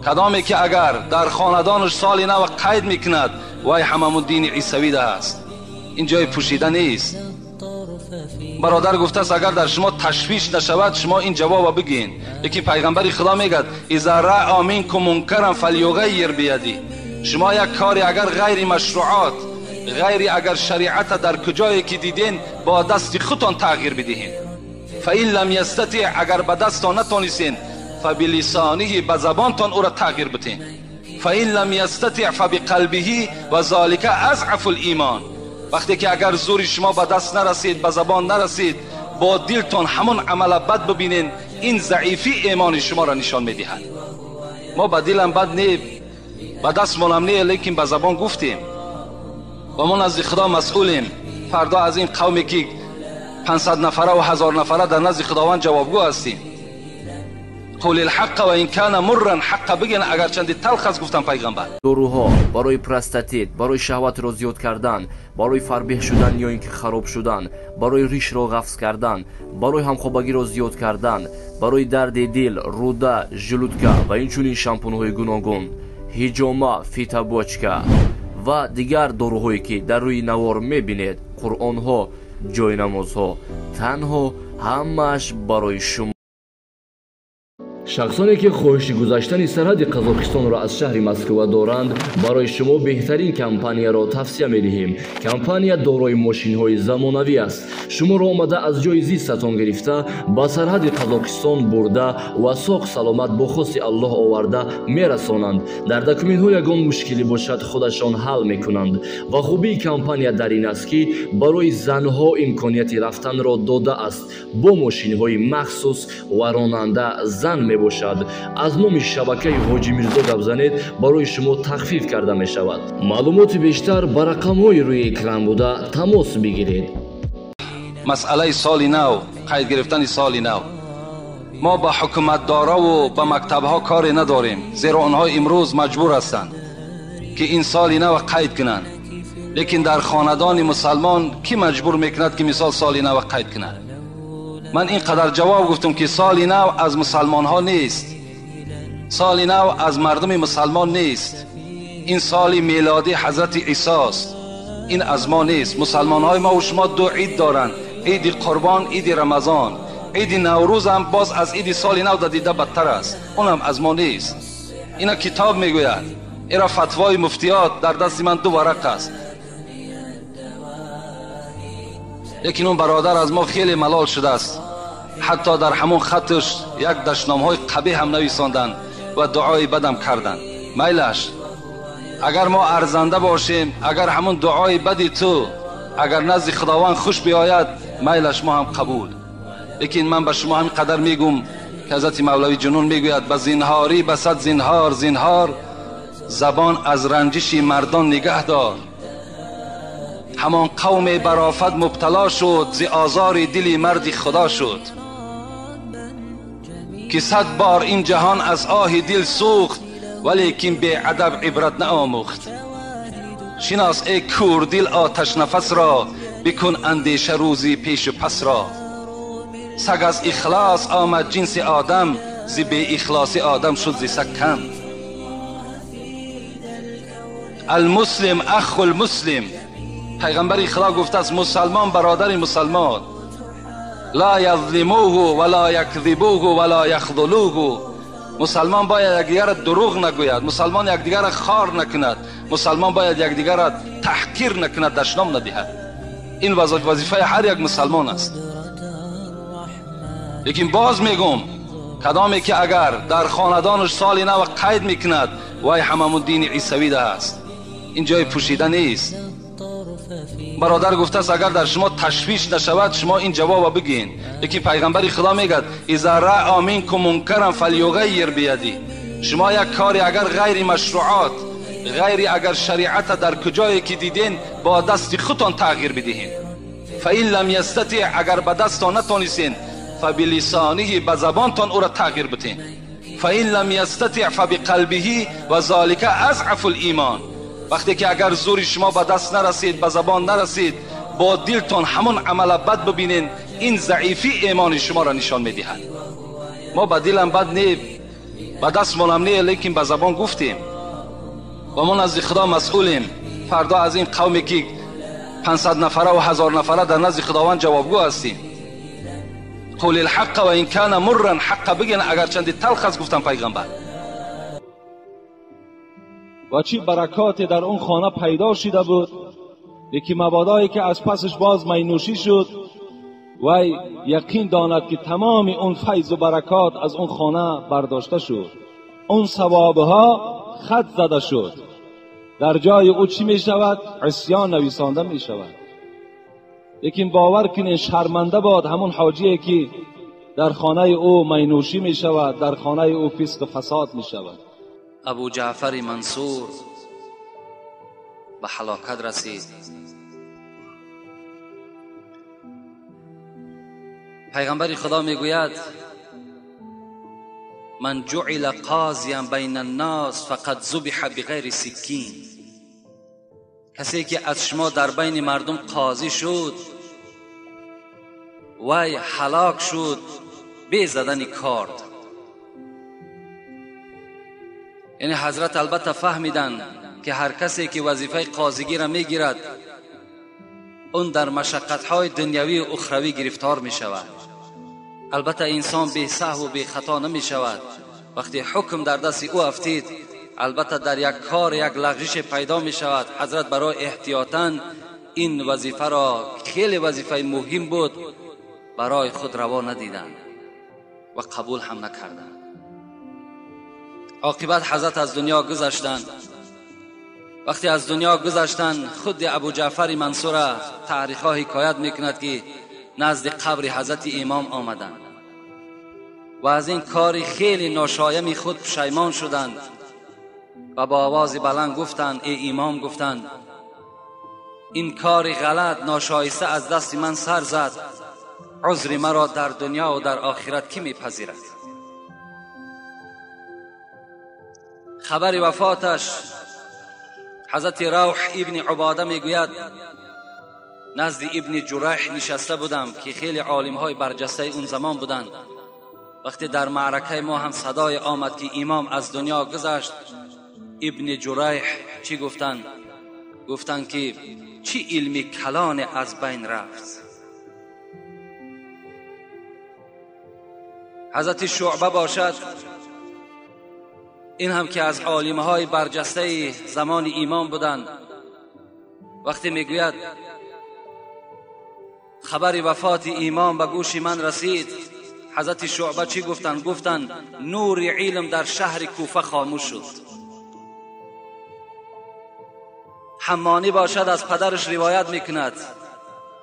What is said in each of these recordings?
کدامی که اگر در خاندانش سال نو قید میکند وای هممون دین عیسوی است. این جای پوشیده نیست. برادر گفته است اگر در شما تشویش نشود شما این جواب بگین. یکی پیغمبر خدا میگد اذا رأى منکم منکرا فلیغیر بیدی. شما یک کاری اگر غیر مشروعات، غیر اگر شریعت در کجایی که دیدین با دست خودتان تغییر بدهین. فإن لم یستطع، اگر به دستتان نتونستین فبلسانه، به زبانتان او را تغییر بدین. فإن لم یستطع فبقلبه و ذلک اضعف الایمان. وقتی که اگر زوری شما به دست نرسید، به زبان نرسید، با دلتان همون عمل بد ببینین، این ضعیفی ایمان شما را نشان میدهد. ما به دلم بد نی، به دست منم نی، لیکن به زبان گفتیم و ما نزد خدا مسئولیم. فردا از این قومی که 500 نفره و 1000 نفره در نزد خداوند جوابگو هستیم. قول الحق و این کان مرا، حق بگن اگر چندی تلخ است. گفتم پیغمبر دوروها برای پرستاتیت، برای شهوت را زیاد کردن، برای فربه شدن یا اینکه خراب شدن، برای ریش را قفز کردن، برای همخوابگی را زیاد کردن، برای درد دل، روده، ژلودکا و اینچنین شامپون‌های گوناگون، هیجاما، فیتابوچکا و دیگر داروهایی که در روی نوار میبینید، قرآن‌ها، جای نمازها، تنها همش برای شما. شخصانی که خواهش گذشتن سرحد قزاقستان را از شهر مسکو دارند برای شما بهترین کمپانی را توصیه می‌دهیم. کمپانی دارای ماشین‌های زمانوی است. شما را آمده از جای زیستتان گرفته با سرحد قزاقستان برده و ساق سلامت با خواست الله آورده میرسانند. در دکومنت‌ها یگان مشکلی باشد خودشان حل می‌کنند و خوبی کمپانی در این است که برای زنها امکانیت رفتن را داده است با ماشین‌های مخصوص و راننده زن باشد. از نام شبکه حاجی میرزا گپ زنید برای شما تخفیف کرده می شود. معلومات بیشتر بر رقم های روی اکران بوده تماس بگیرید. مسئله سال نو، قید گرفتن سال نو، ما با حکومت دارا و با مکتب ها کاری نداریم، زیرا آنها امروز مجبور هستند که این سال نو قید کنند. لیکن در خاندان مسلمان کی مجبور میکند که مثال سال نو قید کند؟ من اینقدر جواب گفتم که سال نو از مسلمان ها نیست، سال نو از مردم مسلمان نیست. این سال میلادی حضرت عیسی است، این از ما نیست. مسلمان های ما و شما دو عید دارن، عید قربان، عید رمضان. عید نوروز هم باز از عید سال نو دیده بدتر است، اون هم از ما نیست. اینا کتاب میگوید، اینا فتوای مفتیات در دست من 2 ورق است. لیکن اون برادر از ما خیلی ملال شده است، حتی در همون خطش یک دشنام های قبیح هم نویساندن و دعای بدم کردن. میلش اگر ما ارزنده باشیم، اگر همون دعای بدی تو اگر نزد خداوند خوش بیاید، میلش ما هم قبول. لیکن من به شما همین قدر میگم که حضرت مولوی جنون میگوید به زینهاری بسد زینهار، زینهار زبان از رنجش مردان نگه دار. همان قوم برافت مبتلا شد، ز آزار دل مرد خدا شد. که 100 بار این جهان از آه دل سوخت، ولیکن به ادب عبرت نآموخت. شناس ای کور دل آتش نفس را، بکن اندیشه روزی پیش و پس را. سگ از اخلاص آمد جنس آدم، ز بی اخلاص آدم شد ز سگ کم. المسلم اخو المسلم، پیغمبر خدا گفته است مسلمان برادر مسلمان. لا یظلموه ولا یکذبوه ولا یخذلوه. مسلمان باید یکدیگر را دروغ نگوید، مسلمان یکدیگر را خار نکند، مسلمان باید یکدیگر را تحقیر نکند، دشنام ندهد. این وظیفه هر یک مسلمان است. لیکن باز میگم کدامی که اگر در خاندانش سال نو قید میکند وای هممون دین عیسوی است. این جای پوشیده نیست. برادر گفته است اگر در شما تشویش نشود شما این جواب بگین. لیکن پیغمبر خدا میگد اذا رأى منکم منکرا فلیغیر بیدی. شما یک کاری اگر غیر مشروعات، غیر اگر شریعت در کجایی که دیدین با دست خودتان تغییر بدهین. فإن لم یستطع، اگر به دستتان نتونستین فبلسانه، به زبانتان او را تغییر بدین. فإن لم یستطع فبقلبه و ذلک اضعف الایمان. وقتی که اگر زوری شما به دست نرسید، به زبان نرسید، با دلتان همون عمل بد ببینین، این ضعیفی ایمان شما را نشان میدهد. ما به دلم بد نی، با دستمونم نیه، لیکن با زبان گفتیم و ما نزد خدا مسئولیم. فردا از این قومی که 500 نفره و 1000 نفره در نزد خداوند جوابگو هستیم. قول الحق و این کان مرا، حق بگین اگر چندی تلخ است. گفتم پیغمبر و چی برکاتی در اون خانه پیدا شده بود، یکی مبادایی که از پسش باز مینوشی شد و یقین داند که تمام اون فیض و برکات از اون خانه برداشته شد. اون ثوابها خط زده شد. در جای او چی می شود؟ عصیان نویسانده می شود. لیکن باور کنین شرمنده باد همون حاجیه که در خانه او مینوشی می شود، در خانه او فسق و فساد می شود. ابو جعفر منصور به هلاکت رسید. پیغمبر خدا می گوید من جعل قاضیا بین الناس فقد ذبح بغیر سکین. کسی که از شما در بین مردم قاضی شد و هلاک شد به زدن کارد. یعنی حضرت البته فهمیدن که هر کسی که وظیفه قاضیگی را میگیرد اون در مشقت‌های دنیوی و اخروی گرفتار می شود. البته انسان بی سهو و بی خطا نمی شود. وقتی حکم در دست او افتید، البته در یک کار یک لغزش پیدا می شود. حضرت برای احتیاطاً این وظیفه را، خیلی وظیفه مهم بود، برای خود روا ندیدند و قبول هم نکردند. عاقبت حضرت از دنیا گذشتند. وقتی از دنیا گذشتند، خود ابو جعفر منصور تاریخ‌ها حکایت میکند که نزد قبر حضرت امام آمدند و از این کار خیلی ناشایمی خود پشیمان شدند و با آواز بلند گفتند ای امام، گفتند این کار غلط ناشایسته از دست من سر زد، عذر مرا در دنیا و در آخرت کی میپذیرد؟ خبر وفاتش حضرت روح ابن عباده میگوید نزد ابن جریح نشسته بودم که خیلی عالم های برجسته اون زمان بودند. وقتی در معرکه ما هم صدای آمد که امام از دنیا گذشت، ابن جریح چی گفتند؟ گفتند که چی علمی کلان از بین رفت. حضرت شعبه باشد، این هم که از عالم‌های برجسته زمان امام بودند، وقتی میگوید خبر وفات امام به گوش من رسید، حضرت شعبه چی گفتند؟ گفتند نور علم در شهر کوفه خاموش شد. حمانی باشد، از پدرش روایت میکند،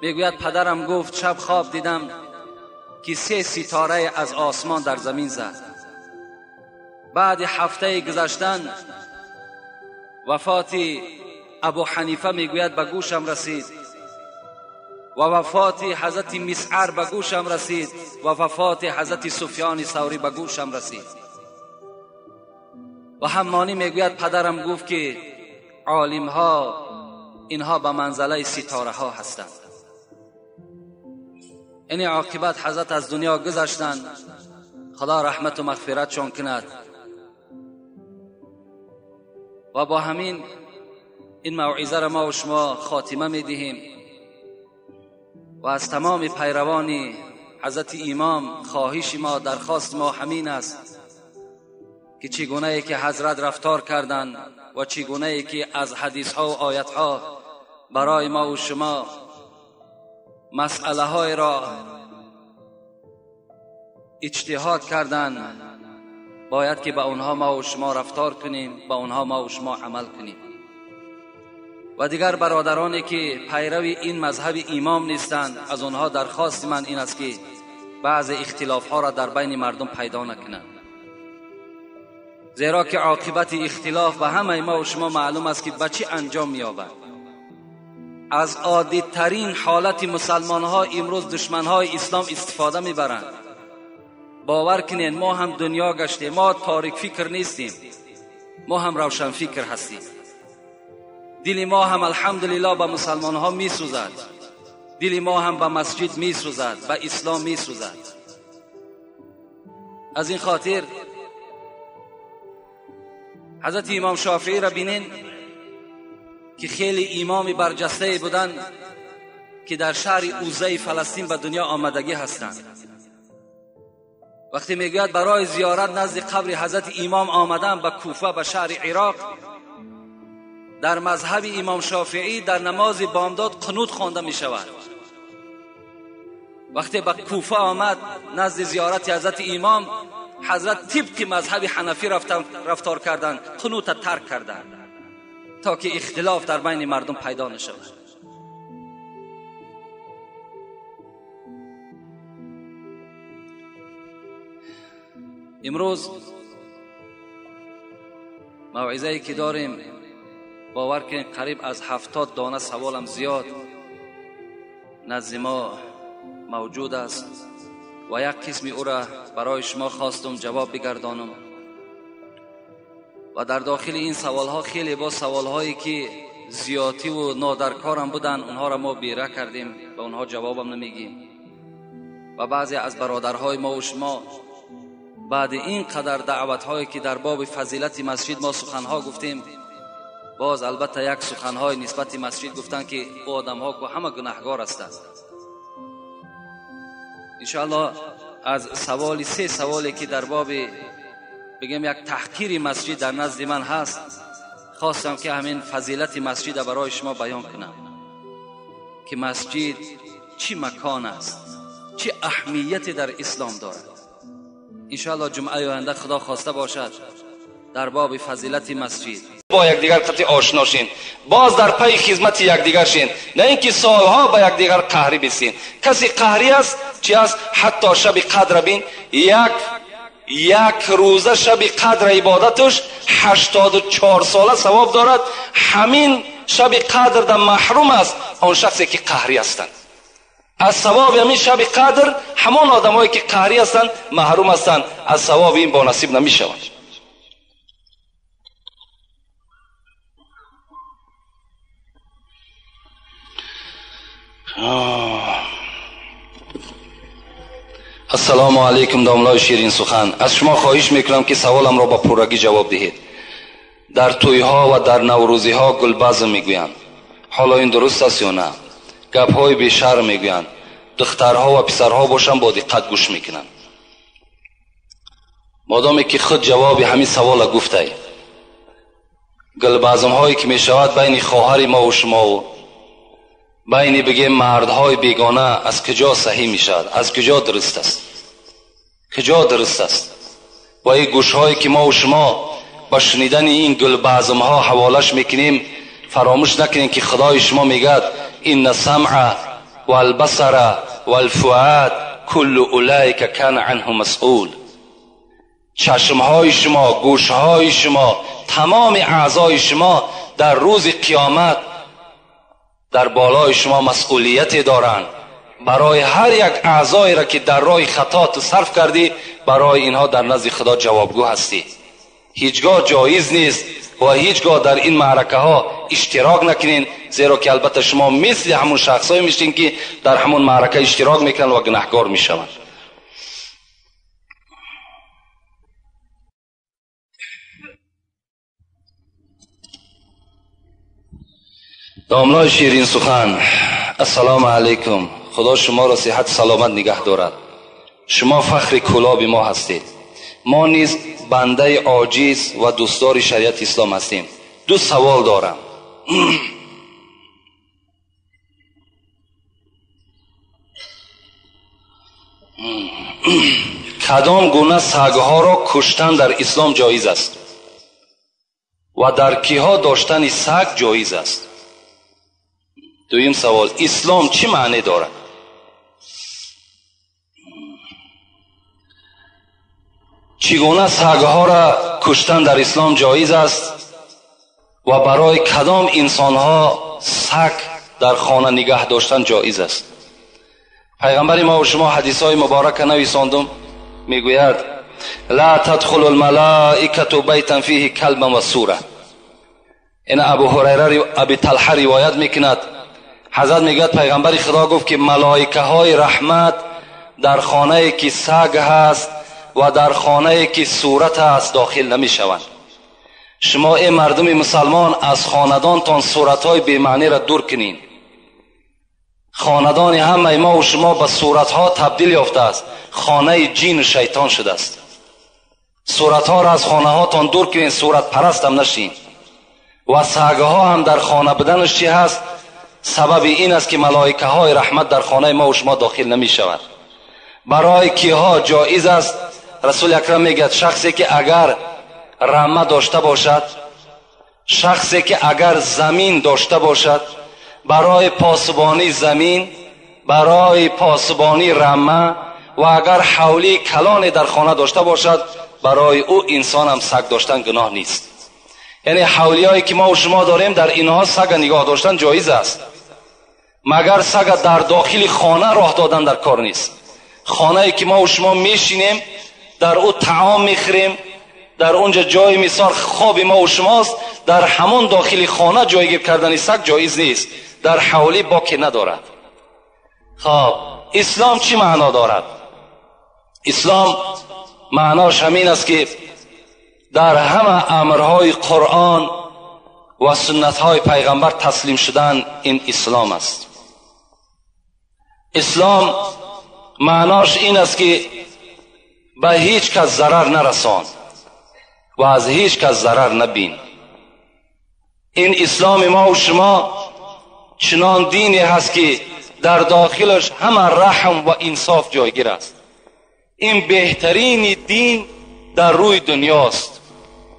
میگوید پدرم گفت شب خواب دیدم که 3 ستاره از آسمان در زمین زد. بعد هفته گذشتن وفات ابو حنیفه میگوید به گوشم رسید و وفات حضرت مسعر به گوشم رسید و وفات حضرت سفیان ثوری به گوشم رسید. و حمانی میگوید پدرم گفت که عالم ها اینها به منزله ستاره ها هستند. یعنی عاقبت حضرت از دنیا گذشتند، خدا رحمت و مغفرتشان کند. و با همین این موعظه را ما و شما خاتمه میدهیم و از تمام پیروان حضرت امام خواهش ما، درخواست ما همین است که چگونه ای که حضرت رفتار کردند و چگونه ای که از حدیث ها و آیت ها برای ما و شما مسئله های را اجتهاد کردند، باید که به اونها ما و شما رفتار کنیم، به اونها ما و شما عمل کنیم. و دیگر برادرانی که پیروی این مذهب امام نیستند، از اونها درخواست من این است که بعض اختلاف ها را در بین مردم پیدا نکنند، زیرا که عاقبت اختلاف به همه ما و شما معلوم است که به چه انجام می‌یابد. از عادی ترین حالت مسلمان ها امروز دشمن های اسلام استفاده میبرند. باور کنین ما هم دنیا گشتیم، ما تاریک فکر نیستیم، ما هم روشن فکر هستیم. دل ما هم الحمدلله به مسلمان ها می سوزد، دل ما هم به مسجد می سوزد، به اسلام می سوزد. از این خاطر حضرت امام شافعی را بینین که خیلی امام برجسته بودند که در شهر اوزه فلسطین به دنیا آمدگی هستند. وقتی میگوید برای زیارت نزد قبر حضرت امام آمدن به کوفه، به شهر عراق، در مذهب امام شافعی در نماز بامداد قنوت خوانده می شود. وقتی به کوفه آمد نزد زیارت حضرت امام، حضرت طبق مذهب حنفی رفتار کردند، قنوت ترک کردند تا که اختلاف در بین مردم پیدا نشود. امروز موعظه‌ای که داریم، باور کنید قریب از 70 دانه سوالم زیاد نزد ما موجود است و یک قسمی او را برای شما خواستم جواب بگردانم. و در داخل این سوالها خیلی با سوالهایی که زیادی و نادرکارم بودن، اونها را ما بیره کردیم، به اونها جوابم نمیگیم. و بعضی از برادرهای ما و شما بعد این قدر دعوت‌هایی که در باب فضیلت مسجد ما سخنها گفتیم، باز البته یک سخنهای نسبت مسجد گفتن که او آدم‌ها که همه گناهگار هستند. انشاءالله از سه سوالی که در باب بگم یک تحقیر مسجد در نزد من هست، خواستم که همین فضیلت مسجد برای شما بیان کنم که مسجد چی مکان است، چی اهمیتی در اسلام دارد. انشاءالله جمعه آینده خدا خواسته باشد در باب فضیلت مسجد با یکدیگر قطعی آشنا شین، باز در پی خدمت یکدیگر شین، نه اینکه سالها با یکدیگر قهری بسین. کسی قهری است چی است؟ حتی شب قدر بین، یک روزه شب قدر عبادتش 84 ساله ثواب دارد. همین شب قدر در محروم است آن شخصی که قهری هستند از ثواب همین شب قدر. همان آدمایی که قهری هستند محروم هستند از ثواب این، با نصیب نمی شوند. السلام علیکم داملای شیرین سخن. از شما خواهش میکنم که سوالم را با پورگی جواب دهید. در تویها و در نوروزی ها گلبزم میگویند، حالا این درست است یا نه؟ گپ های بیشرم میگویند. دخترها و پسرها باشن با دقت گوش میکنن. مادامی که خود جواب همین سوال گفته، گلبزم هایی که میشود بین خواهر ما و شما و بین بگیم مردهای بیگانه از کجا صحیح میشود؟ از کجا درست است؟ کجا درست است؟ و این گوش هایی که ما و شما با شنیدن این گلبزم ها حوالش میکنیم، فراموش نکنیم که خدای شما میگه این السمع والبصر والفؤاد کل اولئک کان عنه مسئول. چشم های شما، گوش های شما، تمام اعضای شما در روز قیامت در بالای شما مسئولیت دارند. برای هر یک اعضایی را که در راه خطا تو صرف کردی، برای اینها در نزد خدا جوابگو هستی. هیچگاه جایز نیست و هیچگاه در این معرکه ها اشتراک نکنین، زیرا که البته شما مثل همون شخصایی میشین که در همون معرکه اشتراک میکنن و گناهکار میشوند. داملای شیرین سخن، السلام علیکم. خدا شما را صحت سلامت نگه دارد. شما فخر کلاب ما هستید. ما نیز بنده عاجز و دوستدار شریعت اسلام هستیم. دو سوال دارم. کدام گونه سگها را کشتن در اسلام جایز است و در کیها داشتن سگ جایز است؟ دویم سوال، اسلام چی معنی دارد؟ چگونه سگها را کشتن در اسلام جایز است و برای کدام انسانها سگ در خانه نگه داشتن جایز است؟ پیغمبر ما و شما حدیث های مبارک نویساندم، میگوید لا تدخل الملائکه بیتا فیه کلب و سوره. این ابو هریره ابی طلحه روایت میکند، حضرت میگوید پیغمبر خدا گفت که ملائکه های رحمت در خانه که سگ هست و در خانه که صورت هست داخل نمی شوند. شما ای مردم مسلمان از خاندانتان صورتهای بی‌معنی را دور کنین. خاندان همه ما و شما به صورتها تبدیل یافته است، خانه جین و شیطان شده است. صورتها را از خانه هاتان دور کنین، صورت پرست هم نشین. و سگه ها هم در خانه بدنش چی هست؟ سبب این است که ملائکه های رحمت در خانه ما و شما داخل نمی شود. برای کیها جایز است؟ رسول اکرم میگه شخصی که اگر رمه داشته باشد، شخصی که اگر زمین داشته باشد، برای پاسبانی زمین، برای پاسبانی رمه و اگر حولی کلانی در خانه داشته باشد، برای او انسان هم سگ داشتن گناه نیست. یعنی حولی هایی که ما و شما داریم در اینها سگ نگاه داشتن جایز است، مگر سگ در داخل خانه راه دادن در کار نیست. خانه ای که ما و شما میشینیم، در او طعام میخوریم، در اونجا جای مثال خواب ما و شماست، در همون داخل خانه جایگیر کردن سگ جایز نیست، در حولی باکی ندارد. خب اسلام چی معنا دارد؟ اسلام معناش همین است که در همه امرهای قرآن و سنتهای پیغمبر تسلیم شدن، این اسلام است. اسلام معناش این است که به هیچ کس ضرر نرسان و از هیچ کس ضرر نبین. این اسلام ما و شما چنان دینی هست که در داخلش همه رحم و انصاف جایگیر است. این بهترین دین در روی دنیاست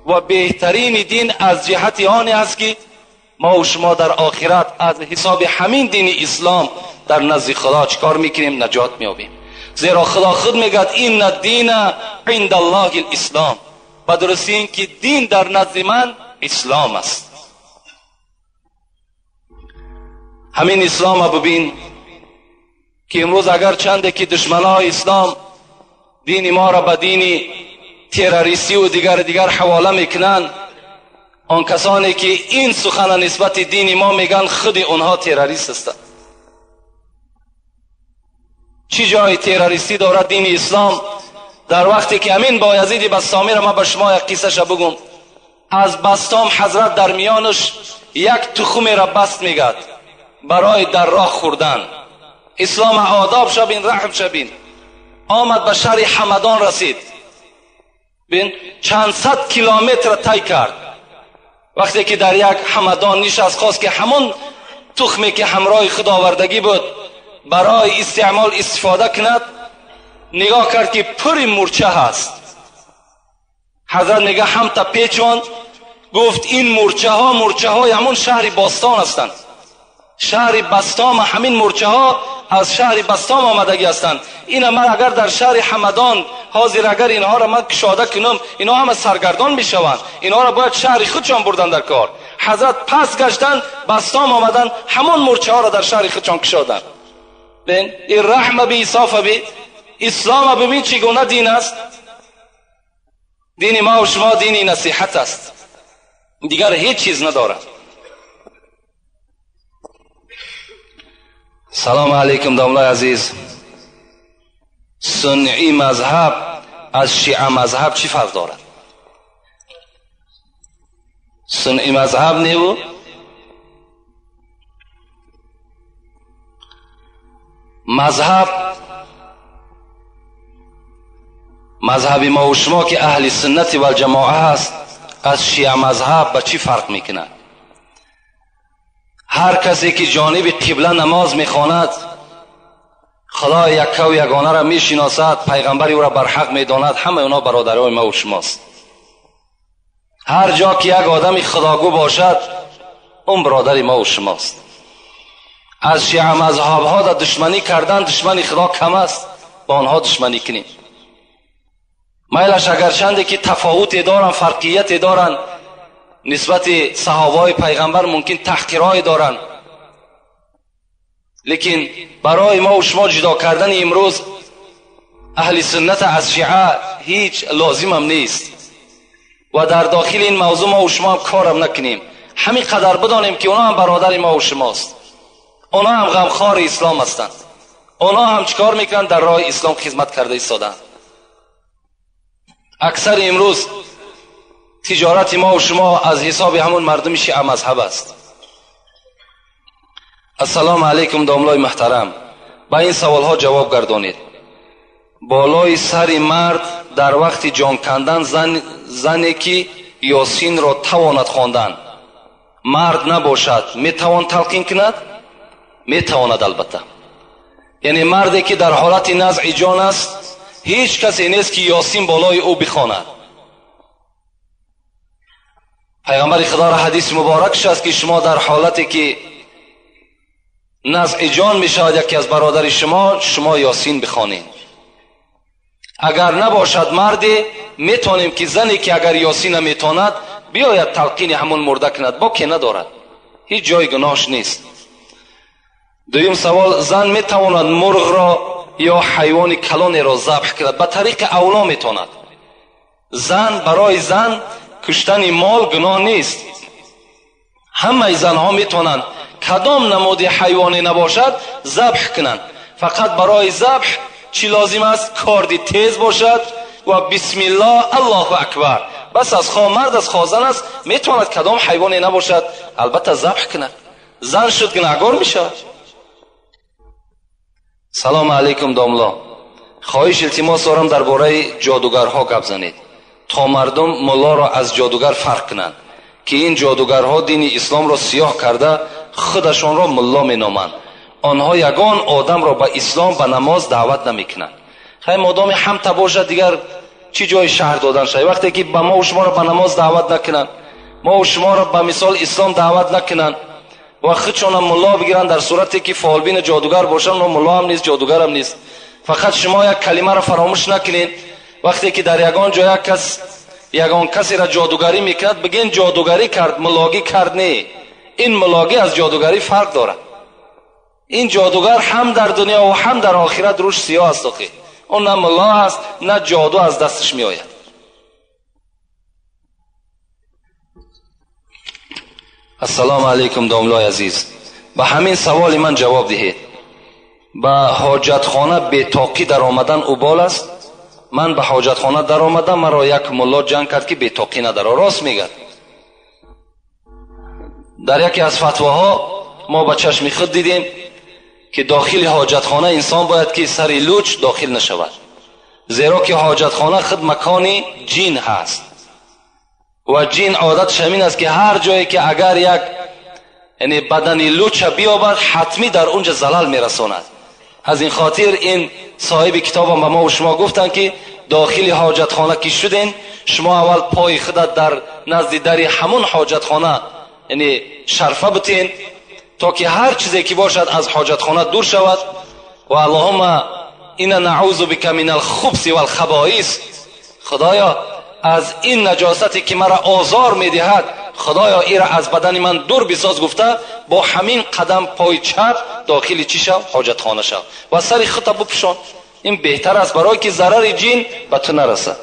و بهترین دین از جهت آنی است که ما و شما در آخرت از حساب همین دین اسلام در نزد خدا چکار میکنیم؟ نجات میابیم. زیرا خدا خود میگه این الدین عند الله الاسلام، و درستی این که دین در نزد من اسلام است. همین اسلام ببین که امروز اگر چنده که دشمنان اسلام دین ما را به دین تروریستی و دیگر حواله میکنن، آن کسانی که این سخن نسبت دین ما میگن خود اونها تروریست هستند. چی جای تروریستی دارد دین اسلام؟ در وقتی که همین بایزید بسطامی را من به شما یک قصه شا بگم. از بسطام حضرت در میانش یک تخم را بست میگد برای در راه خوردن. اسلام آداب شبین، رحم شبین. آمد به شهر حمدان رسید، بین چند صد کیلومتر طی کرد. وقتی که در یک حمدان نشست، خواست که همون تخمی که همراه خداوردگی بود برای استعمال استفاده کند، نگاه کرد که پر مورچه هست. حضرت میگه هم تا پیچون، گفت این مورچه های همون شهر باستان هستند. شهر بستام همین مورچه ها از شهر بستام آمدگی هستند. این من اگر در شهر حمدان حاضر اگر اینها را من کشاده کنم، اینها همه سرگردان میشوند، اینها را باید شهر خودشان بردن در کار. حضرت پس گشتن بستام آمدن، همون مورچه ها را در شهر خودشان کشادن. ببین این رحم بی انصاف بی اسلام ببین چگونه دین است. دین ما و شما دین نصیحت است، دیگر هیچ چیز ندارد. سلام علیکم داملای عزیز. سنی مذهب از شیعه مذهب چی فرق دارد؟ سنی مذهب نیو مذهب ما و شما که اهل سنت و الجماعه هست از شیعه مذهب به چی فرق میکنه؟ هر کسی که جانب قبله نماز میخواند، خدا یکه و یگانه را میشناسد، پیغمبری او را بر حق میداند، همه اونا برادرای ما و شماست. هر جا که یک آدم خداگو باشد، اون برادر ما و شماست. از شیعه مذهب ها در دشمنی کردن، دشمنی خدا کم است، با آنها دشمنی کنیم. میلش اگر چنده که تفاوتی دارن، فرقیتی دارن، نسبت صحابه پیغمبر ممکن تحقیرای دارن، لیکن برای ما و شما جدا کردن امروز اهل سنت از شیعه هیچ لازم هم نیست و در داخل این موضوع ما و شما هم کارم نکنیم. همین قدر بدانیم که اونا هم برادر ما و شماست، اونا هم غمخوار اسلام هستند، اونا هم چیکار میکنن؟ در راه اسلام خدمت کرده ایستادن. اکثر امروز تجارت ما و شما از حساب همون مردم شیعه مذهب است. السلام علیکم داملای محترم، با این سوال ها جواب گردانید. بالای سر مرد در وقت جان کندن زنی که یاسین را تواند خواندن مرد نباشد میتوان تلقین کند؟ میتواند البته. یعنی مردی که در حالت نزع جان است هیچ کسی نیست که یاسین بالای او بخواند. پیغمبر خدا را حدیث مبارکش است که شما در حالتی که نزع جان میشود یکی از برادر شما یاسین بخوانید. اگر نباشد مردی میتونیم که زنی که اگر یاسین میتواند بیاید تلقین همون مرده کند، با که ندارد، هیچ جای گناهش نیست. دویم سوال، زن میتواند مرغ را یا حیوان کلانی را ذبح کند؟ به طریق اولا میتواند. برای زن کشتن مال گناه نیست. همه زنها میتونند کدام نماد حیوانی نباشد ذبح کنند. فقط برای ذبح چی لازم است؟ کاردی تیز باشد و بسم الله الله اکبر. بس از خواه مرد از خواه زن است میتواند کدام حیوانی نباشد البته ذبح کند. زن شد گناهکار میشود. سلام علیکم داملا، خواهش التماس دارم درباره جادوگرها گپ زنید تا مردم ملا را از جادوگر فرق کنند که این جادوگرها دین اسلام را سیاه کرده خودشان را ملا مینامند. آنها یگان آدم را به اسلام به نماز دعوت نمیکنند. خیلی مادام همتا باشد دیگر چی جای شهر دادن شد؟ وقتی که به ما و شما را به نماز دعوت نکنند، ما و شما را به مثال اسلام دعوت نکنند و خودشان هم ملا بگیرند، در صورتی که فالبین جادوگر باشند و ملا هم نیست جادوگر هم نیست. فقط شما یک کلمه را فراموش نکنید. وقتی که در یگان جای یگان کسی را جادوگری میکند بگین جادوگری کرد ملاگی کرد. نه، این ملاگی از جادوگری فرق دارد. این جادوگر هم در دنیا و هم در آخرت روش سیاه است. اون نه ملا است نه جادو از دستش می آید. السلام علیکم داملای عزیز، به همین سوال من جواب دهید. به حاجتخانه بی‌تاقی در آمدن اوبال است؟ من به حاجتخانه در آمدم، مرا یک ملا جنگ کرد که بی‌تاقی نداره. راست میگه. در یکی از فتواها ما به چشم خود دیدیم که داخل حاجتخانه انسان باید که سر لوچ داخل نشود، زیرا که حاجتخانه خود مکان جین هست و جین عادت شمین است که هر جایی که اگر یک یعنی بدن لوچ بیابد حتمی در اونجا زلال میرساند. از این خاطر این صاحب کتاب هم به ما و شما گفتن که داخل حاجتخانه که شدین شما اول پای خودت در نزد در همون حاجتخانه یعنی شرفه بتین تا که هر چیزی که باشد از حاجتخانه دور شود. و اللهم اینا نعوذ بک من الخبث والخبائث، خدایا از این نجاستی که مرا آزار میدهد خدایا این را از بدن من دور بساز گفته با همین قدم پای چپ داخل چی شو؟ حاجتخانه شو و سر خطا بپوشان. این بهتر است برای که ضرر جین به تو نرسه.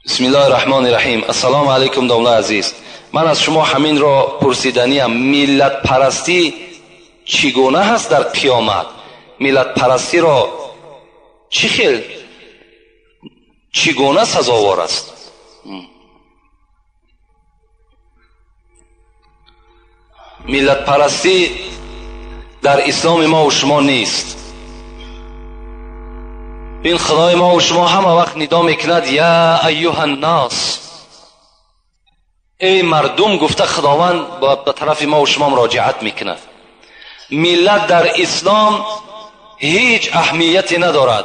بسم الله الرحمن الرحیم. السلام علیکم داملا عزیز، من از شما همین را پرسیدنیم. ملت پرستی چگونه هست در قیامت؟ ملت پرستی را چگونه سزاوار است؟ ملت پرستی در اسلام ما و شما نیست. این خدای ما و شما همه وقت ندا میکند یا ایها الناس، ای مردم گفته خداوند به طرف ما و شما مراجعت میکند. ملت در اسلام هیچ اهمیتی ندارد.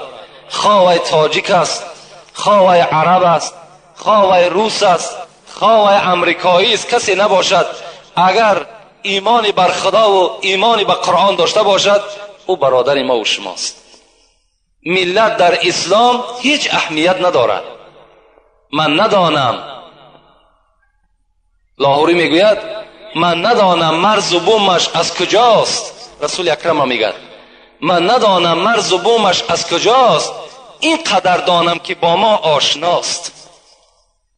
خواه تاجیک است، خواه عرب است، خواه روس است، خواه امریکایی است، کسی نباشد اگر ایمانی بر خدا و ایمانی به قرآن داشته باشد او برادر ما و شماست. ملت در اسلام هیچ اهمیت ندارد. من ندانم، لاهوری میگوید من ندانم مرز و بومش از کجاست. رسول اکرم میگه من ندانم مرز و بومش از کجاست، این قدر دانم که با ما آشناست.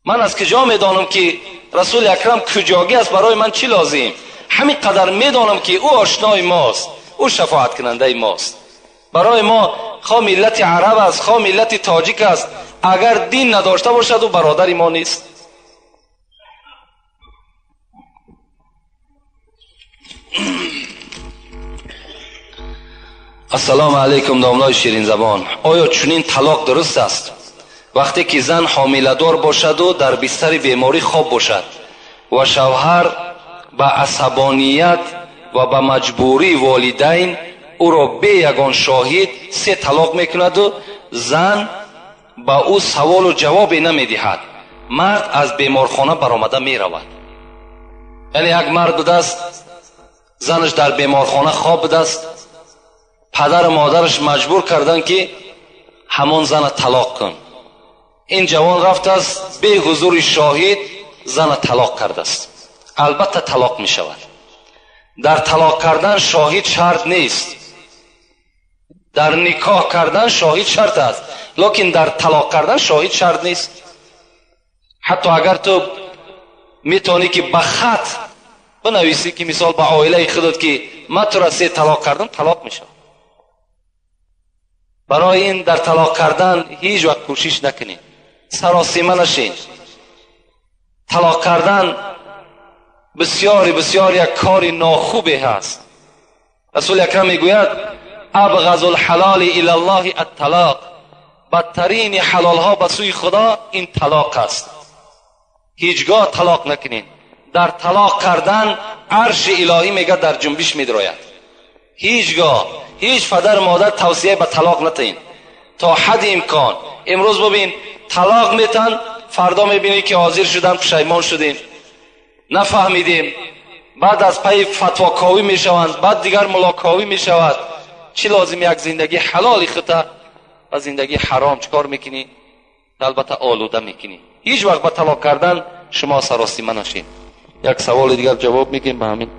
من از کجا میدانم که رسول اکرم کجاگی است؟ برای من چی لازم؟ همین قدر میدانم که او آشنای ماست، او شفاعت کننده ماست. برای ما خواه ملت عرب است، خواه ملت تاجیک است، اگر دین نداشته باشد و برادر ما نیست. السلام علیکم دامنای شیرین زبان. آیا چنین طلاق درست است؟ وقتی که زن حامله‌دار باشد و در بستر بیماری خواب باشد و شوهر با عصبانیت و با مجبوری والدین او را به یگان شاهد 3 طلاق میکند و زن با او سوال و جوابی نمیدهد، مرد از بیمارخانه برآمده میرود. یعنی یک مرد بوده است، زنش در بیمارخانه خواب بوده است، پدر و مادرش مجبور کردن که همان زن طلاق کن. این جوان رفته است به حضور شاهد زن طلاق کرده است. البته طلاق می شود. در طلاق کردن شاهد شرط نیست. در نکاح کردن شاهد شرط است، لیکن در طلاق کردن شاهد شرط نیست. حتی اگر تو میتونی که به خط بنویسی که مثال به عائله خودت که من تو را 3 طلاق کردم، طلاق می شود. برای این در طلاق کردن هیچ وقت کوشش نکنید، سراسیمه نشین. طلاق کردن بسیار یک کار ناخوبی هست. رسول اکرم میگوید ابغض الحلال الی الله الطلاق، بدترین حلال ها به سوی خدا این طلاق است. هیچگاه طلاق نکنین. در طلاق کردن عرش الهی میگه در جنبش میدراید. هیچگاه هیچ پدر مادر توصیه به طلاق نتین تا حد امکان. امروز ببین طلاق میتن، فردا میبینی که حاضر شدن پشیمان شدیم، نفهمیدیم، بعد از پی فتواکاوی میشوند، بعد دیگر ملاکاوی میشود. چی لازم یک زندگی حلالی خطا و زندگی حرام چکار میکنی؟ البته آلوده میکنی. هیچ وقت به طلاق کردن شما سراسیمه نشین. یک سوال دیگر جواب میگیم به همین.